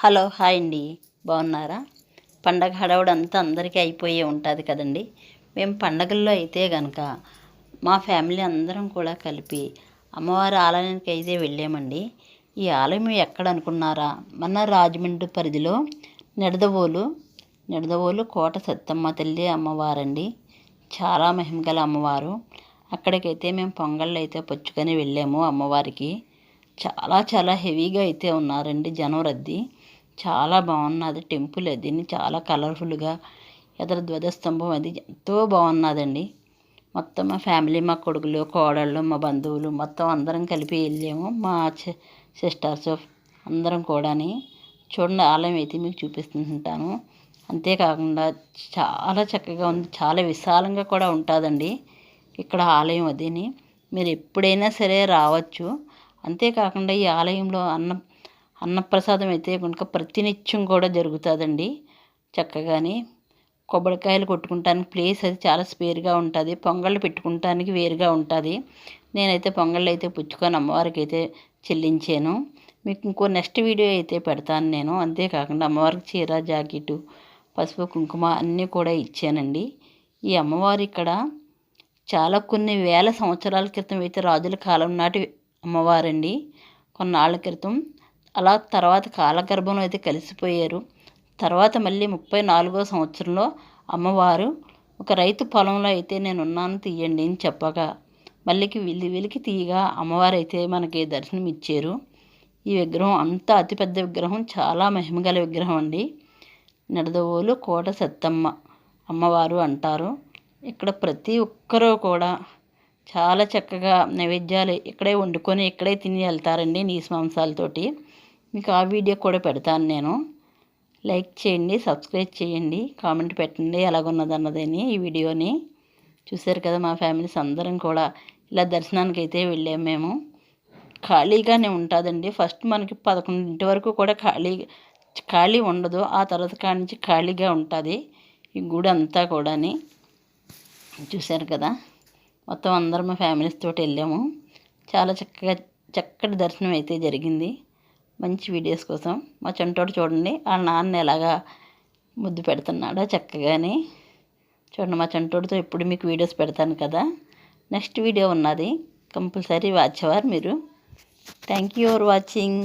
Hello hi అండి. బాగున్నారా? పండగ హడావుడంతా అందరికీ అయిపోయి ఉంటుంది కదండి. మేము పండగల్లో అయితే కనుక మా ఫ్యామిలీ అందరం కూడా కలిపి అమ్మవారి ఆలయానికి అయితే వెళ్ళామండి. ఈ ఆలయం ఎక్కడ అనుకున్నారా? మన రాజమండ్రి పరిధిలో నిడదవోలు కోట సత్తమ్మ తల్లి అమ్మవారండి. చాలా మహిమగల అమ్మవారు. అక్కడికైతే మేము పొంగళ్ళు అయితే పుచ్చుకొని వెళ్ళాము అమ్మవారికి. చాలా చాలా హెవీగా అయితే ఉన్నారండి జనం రద్దీ. చాలా బాగున్నది టెంపుల్. అది చాలా కలర్ఫుల్గా ఎదురు ధ్వజస్తంభం అది ఎంతో బాగున్నదండి. మొత్తం మా ఫ్యామిలీ, మా కొడుకులు, కోడళ్ళు, మా బంధువులు మొత్తం అందరం కలిపి వెళ్ళాము. మా సిస్టర్స్ అందరం కూడాని. చూడండి, ఆలయం అయితే మీకు చూపిస్తుంటాను. అంతేకాకుండా చాలా చక్కగా ఉంది, చాలా విశాలంగా కూడా ఉంటుందండి ఇక్కడ ఆలయం. అదిని మీరు ఎప్పుడైనా సరే రావచ్చు. అంతేకాకుండా ఈ ఆలయంలో అన్నప్రసాదం అయితే కనుక ప్రతినిత్యం కూడా జరుగుతుందండి. చక్కగాని కొబ్బరికాయలు కొట్టుకుంటానికి ప్లేస్ అది చాలా స్పేర్గా ఉంటుంది. పొంగళ్ళు పెట్టుకుంటానికి వేరుగా ఉంటుంది. నేనైతే పొంగళ్ళు అయితే పుచ్చుకొని అమ్మవారికి అయితే చెల్లించాను. మీకు ఇంకో నెక్స్ట్ వీడియో అయితే పెడతాను నేను. అంతేకాకుండా అమ్మవారికి చీర, జాకెట్టు, పసుపు, కుంకుమ అన్నీ కూడా ఇచ్చానండి. ఈ అమ్మవారు ఇక్కడ చాలా కొన్ని వేల సంవత్సరాల క్రితం అయితే రాజుల కాలం నాటి అమ్మవారండి. కొన్నాళ్ళ క్రితం అలా తర్వాత కాలగర్భంలో అయితే కలిసిపోయారు. తర్వాత మళ్ళీ 34వ సంవత్సరంలో అమ్మవారు ఒక రైతు పొలంలో అయితే నేను ఉన్నాను తీయండి అని చెప్పగా మళ్ళీకి వెలికి తీయగా అమ్మవారు అయితే మనకి దర్శనం ఇచ్చారు. ఈ విగ్రహం అంత అతిపెద్ద విగ్రహం, చాలా మహిమగల విగ్రహం అండి. నిడదవోలు కోట సత్తమ్మ అమ్మవారు అంటారు. ఇక్కడ ప్రతి ఒక్కరూ కూడా చాలా చక్కగా నైవేద్యాలు ఇక్కడే వండుకొని ఇక్కడే తిని వెళ్తారండి, నీసు మాంసాలతోటి. మీకు ఆ వీడియో కూడా పెడతాను నేను. లైక్ చేయండి, సబ్స్క్రైబ్ చేయండి, కామెంట్ పెట్టండి ఎలాగున్నదన్నదని. ఈ వీడియోని చూశారు కదా, మా ఫ్యామిలీస్ అందరం కూడా ఇలా దర్శనానికి అయితే వెళ్ళాము మేము. ఖాళీగానే ఉంటుందండి. ఫస్ట్ మనకి 11 వరకు కూడా ఖాళీ ఉండదు. ఆ తర్వాత కాడి నుంచి ఖాళీగా ఉంటుంది ఈ గుడి అంతా కూడాని. చూశారు కదా, మొత్తం అందరం మా ఫ్యామిలీస్ తోటి వెళ్ళాము. చాలా చక్కటి దర్శనం అయితే జరిగింది. మంచి వీడియోస్ కోసం మా చంటోడు చూడండి, వాళ్ళ నాన్న ఎలాగా ముద్దు పెడుతున్నాడో చక్కగాని. చూడండి, మా చంటోడితో ఎప్పుడు మీకు వీడియోస్ పెడతాను కదా. నెక్స్ట్ వీడియో ఉన్నది, కంపల్సరీ వాచ్ అవర్ మీరు. Thank you for watching.